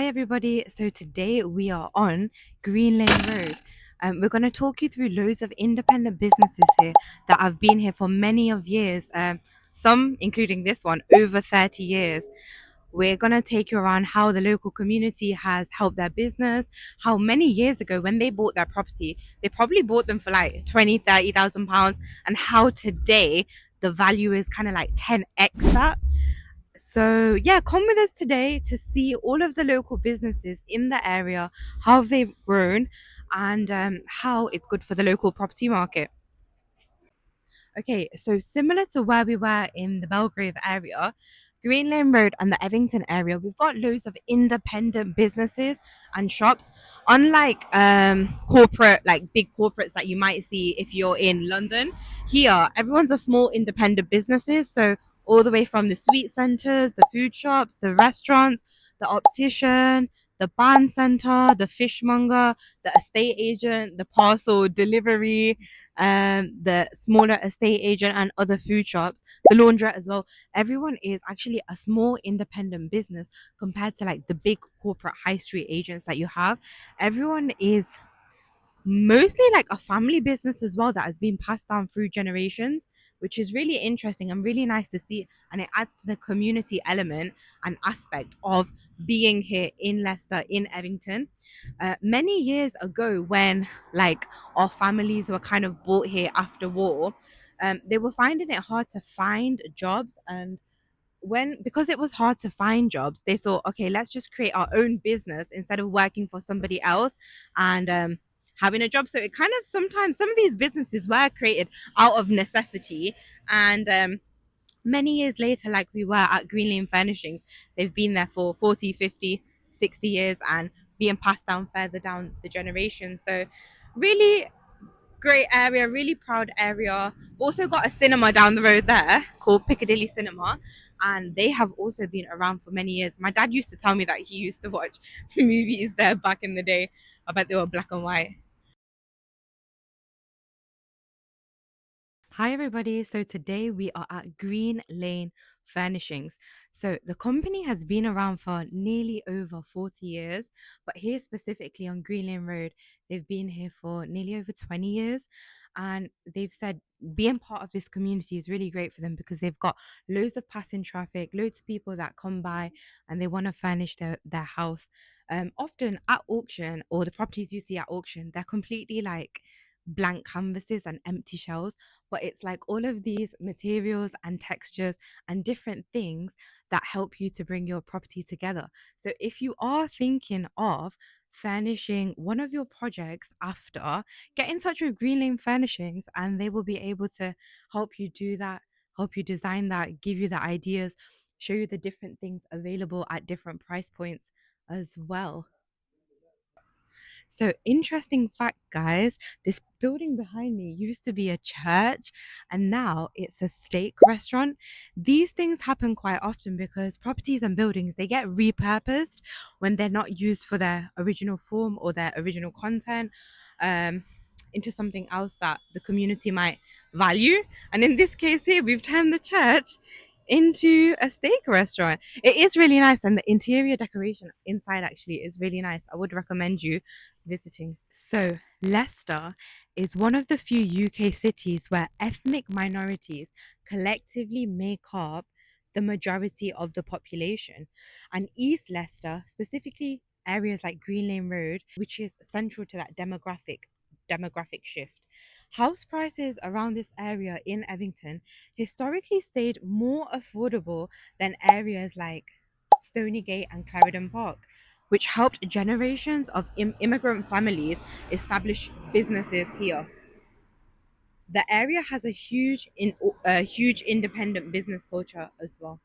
everybody. So today we are on Green Lane Road. We're going to talk you through loads of independent businesses here that have been here for many of years. Some, including this one, over 30 years. We're going to take you around how the local community has helped their business, how many years ago when they bought their property, they probably bought them for like 20, 30,000 pounds, and how today the value is kind of like 10x that. So, yeah, come with us today to see all of the local businesses in the area, how they've grown, and how it's good for the local property market. Okay, so similar to where we were in the Belgrave area, Green Lane Road and the Evington area, we've got loads of independent businesses and shops. Unlike corporate, like big corporates that you might see if you're in London, here everyone's a small independent businesses. So all the way from the sweet centres, the food shops, the restaurants, the optician, the band centre, the fishmonger, the estate agent, the parcel delivery, the smaller estate agent and other food shops, the laundrette as well. Everyone is actually a small independent business compared to like the big corporate high street agents that you have. Everyone is mostly like a family business as well that has been passed down through generations, which is really interesting and really nice to see, and it adds to the community element and aspect of being here in Leicester, in Evington. Many years ago, when like our families were kind of brought here after war, they were finding it hard to find jobs. And when, because it was hard to find jobs, they thought, okay, let's just create our own business instead of working for somebody else and having a job. So it kind of, sometimes some of these businesses were created out of necessity. And many years later, like we were at Green Lane Furnishings, they've been there for 40, 50, 60 years and being passed down further down the generation. So really great area, really proud area. Also got a cinema down the road there called Piccadilly Cinema, and they have also been around for many years. My dad used to tell me that he used to watch movies there back in the day. I bet they were black and white. Hi, everybody. So today we are at Green Lane Furnishings. So the company has been around for nearly over 40 years, but here specifically on Green Lane Road, they've been here for nearly over 20 years. And they've said being part of this community is really great for them because they've got loads of passing traffic, loads of people that come by and they want to furnish their house. Often at auction, or the properties you see at auction, they're completely like blank canvases and empty shells, but it's like all of these materials and textures and different things that help you to bring your property together. So if you are thinking of furnishing one of your projects after, get in touch with Green Lane Furnishings and they will be able to help you do that, help you design that, give you the ideas, show you the different things available at different price points as well. So, interesting fact, guys, this building behind me used to be a church and now it's a steak restaurant. These things happen quite often because properties and buildings, they get repurposed when they're not used for their original form or their original content, um, into something else that the community might value. And in this case here, we've turned the church into a steak restaurant. It is really nice, and the interior decoration inside actually is really nice. I would recommend you visiting. So, Leicester is one of the few UK cities where ethnic minorities collectively make up the majority of the population. And East Leicester, specifically areas like Green Lane Road, which is central to that demographic shift. House prices around this area in Evington historically stayed more affordable than areas like Stonygate and Clarendon Park, which helped generations of immigrant families establish businesses here. The area has a huge independent business culture as well.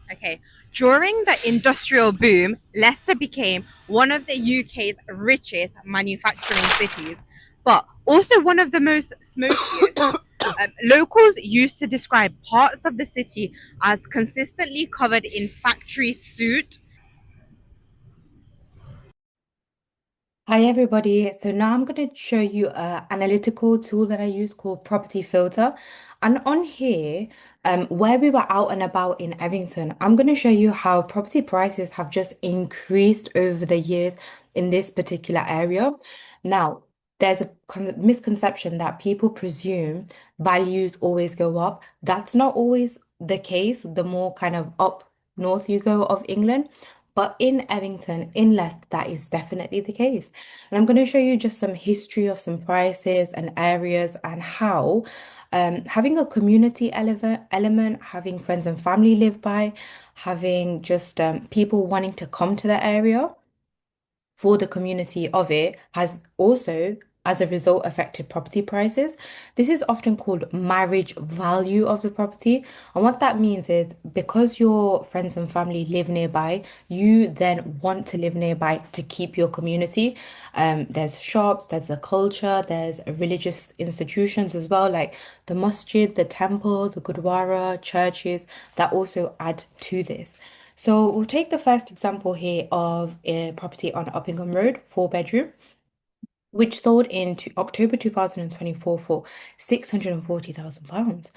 Okay, during the industrial boom, Leicester became one of the UK's richest manufacturing cities, but also one of the most smokiest. Locals used to describe parts of the city as consistently covered in factory soot. Hi everybody. So now I'm going to show you an analytical tool that I use called Property Filter. And on here, where we were out and about in Evington, I'm going to show you how property prices have just increased over the years in this particular area. Now, there's a misconception that people presume values always go up. That's not always the case. The more kind of up north you go of England. But in Evington, in Leicester, that is definitely the case. And I'm going to show you just some history of some prices and areas and how having a community element, having friends and family live by, having just people wanting to come to the area for the community of it has also, as a result, affected property prices. This is often called marriage value of the property. And what that means is because your friends and family live nearby, you then want to live nearby to keep your community. There's shops, there's the culture, there's religious institutions as well, like the masjid, the temple, the gurdwara, churches that also add to this. So we'll take the first example here of a property on Uppingham Road, four bedroom, which sold in October 2024 for £640,000.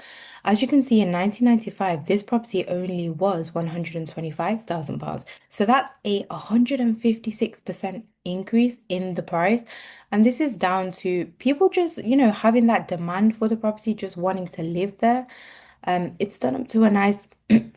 As you can see, in 1995, this property only was £125,000. So that's a 156% increase in the price. And this is down to people just, having that demand for the property, just wanting to live there. It's done up to a nice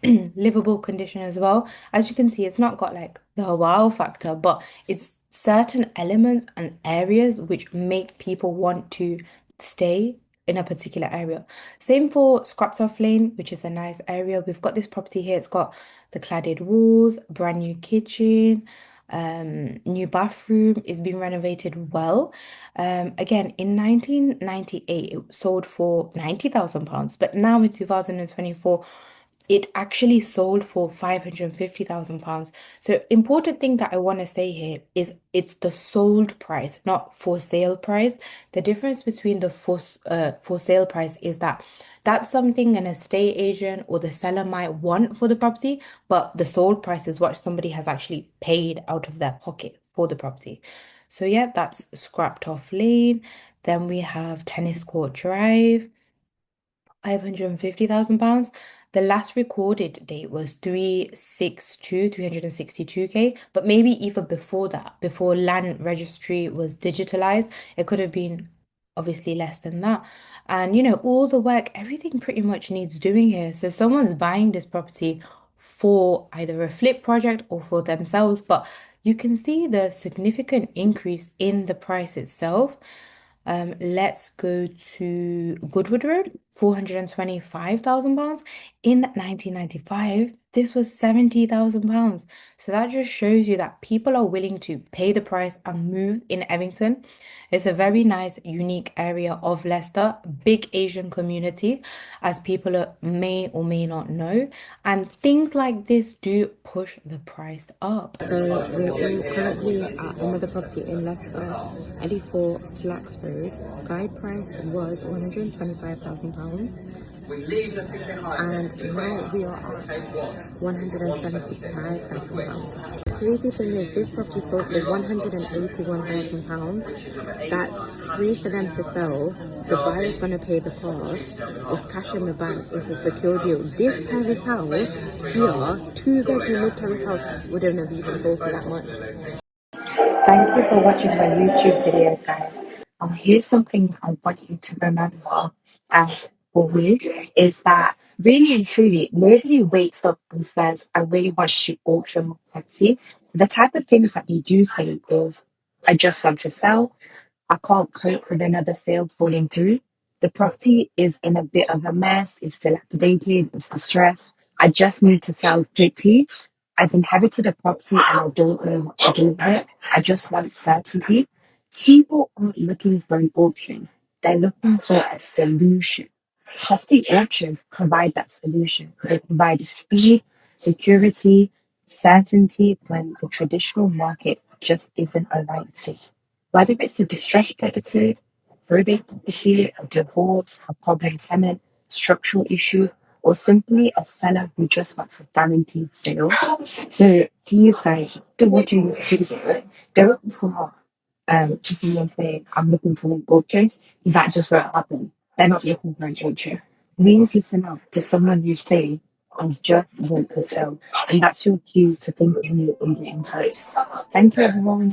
livable condition as well. As you can see, it's not got like the wow factor, but it's certain elements and areas which make people want to stay in a particular area. Same for Scraptoff Lane, which is a nice area. We've got this property here. It's got the cladded walls, brand new kitchen, new bathroom. It's been renovated well. Again, in 1998, it sold for £90,000, but now in 2024, it actually sold for £550,000. So important thing that I want to say here is it's the sold price, not for sale price. The difference between the for sale price is that that's something an estate agent or the seller might want for the property, but the sold price is what somebody has actually paid out of their pocket for the property. So yeah, that's Scrapped Off Lane. Then we have Tennis Court Drive. £550,000. The last recorded date was 362K, but maybe even before that, before land registry was digitalized, it could have been obviously less than that. And all the work, everything pretty much needs doing here. So someone's buying this property for either a flip project or for themselves, but you can see the significant increase in the price itself. Let's go to Goodwood Road, £425,000. In 1995, this was £70,000. So that just shows you that people are willing to pay the price and move in Evington. It's a very nice, unique area of Leicester, big Asian community, as people may or may not know. And things like this do push the price up. So we're currently at another property in Leicester, 84 Flax Road. Guide price was £125,000. And now we are at £175,000. The crazy thing is this property sold for £181,000. That's free for them to sell. The buyer's gonna pay the cost. It's cash in the bank. It's a secure deal. This terrace house here, two-bedroom mid-terrace house, wouldn't have even sold for that much. Thank you for watching my YouTube video, guys. Here's something I want you to remember as always is that really and truly, nobody wakes up and says, I really want to auction my property. The type of things that you do say is, I just want to sell. I can't cope with another sale falling through. The property is in a bit of a mess. It's dilapidated. It's distressed. I just need to sell quickly. I've inherited a property and I don't know what to do with it. I just want certainty. People aren't looking for an option. They're looking for a solution. Property auctions provide that solution. They provide speed, security, certainty when the traditional market just isn't a right fit. Whether it's a distressed property, probate property, a divorce, a problem tenant, structural issues, or simply a seller who just wants a guaranteed sale. So please guys, after watching this video, don't fall to someone say, I'm looking for an orchard, is that just what happened? They're not looking for an orchard. Please listen up to someone you say, I'm just want to sell. And that's your cue to think of you and get in touch. Thank you, everyone.